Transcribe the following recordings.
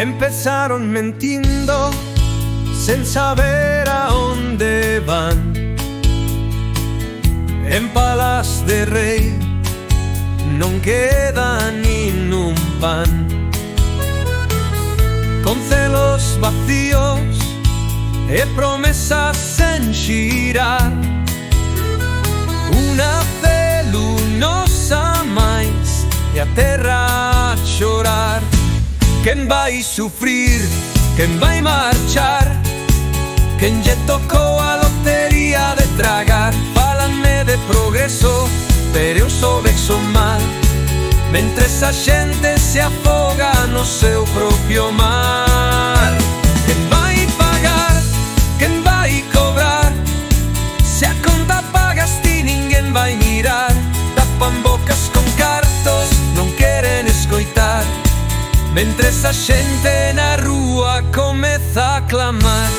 Empezaron mentindo, sen saber a onde van. En Palas de Rei non queda nin un pan. Con celos vacíos e promesas sen xirar, unha celunosa máis e a terra a chorar. Quen vai sufrir, quen vai marchar, quen lle tocou a lotería de tragar. Fálanme de progreso, pero eu só vexo mal, mentres a xente se afoga no seu propio mar. Quen vai pagar, quen vai cobrar, se a conta pagas ti ninguén vai mirar. Tapan bocas con cartos, non queren escoitar, mentres a xente na rúa comeza a clamar.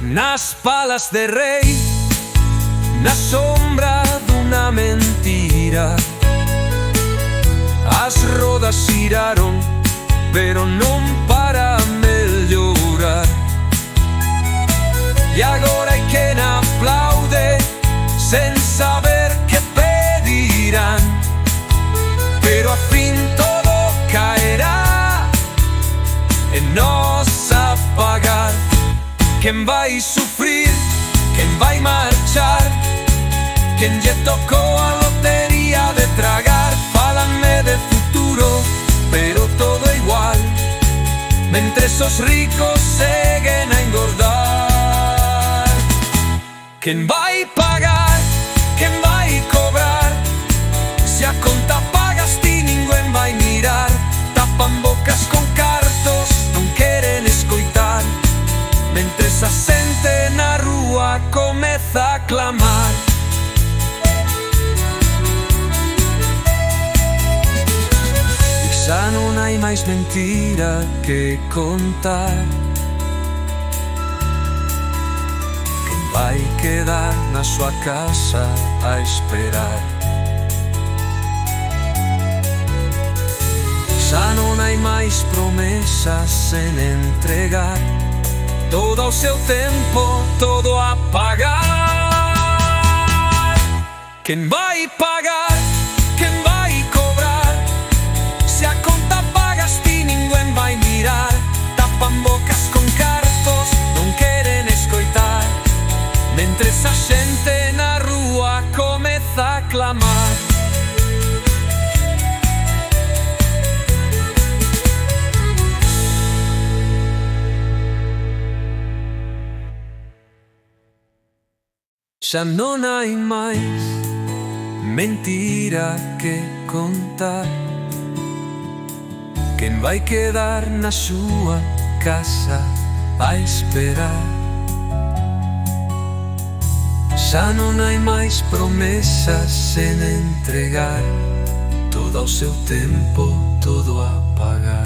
Nas Palas de Rei, na sombra dunha mentira, as rodas xiraron, pero non para mellorar. E agora hai quen aplaude, sen saber que pedirán, pero a fin todo caerá e nos a pagar. Quen vai sufrir, quen vai marchar, quen lle tocou a lotería de tragar. Fálanme de futuro, pero todo igual, mentres os ricos seguen a engordar. Quen vai pagar, quen vai cobrar, se a conta pagas ti ninguén vai mirar. Tapan bocas con cartos, non queren escoitar, mentres a xente na rúa comeza a clamar. E xa non hai máis mentira que contar. Quen vai quedar na súa casa a esperar. Xa non hai máis promesas sen entregar, todo ao seu tempo, todo a pagar. Quen vai pagar, quen vai cobrar, se a conta pagas ti ninguén vai mirar. Tapan bocas con cartos, non queren escoitar, mentres a xente na rúa comeza a clamar. Xa non hai máis mentira que contar. Quen vai quedar na súa casa a esperar. Xa non hai máis promesas sen entregar, todo ao seu tempo, todo a pagar.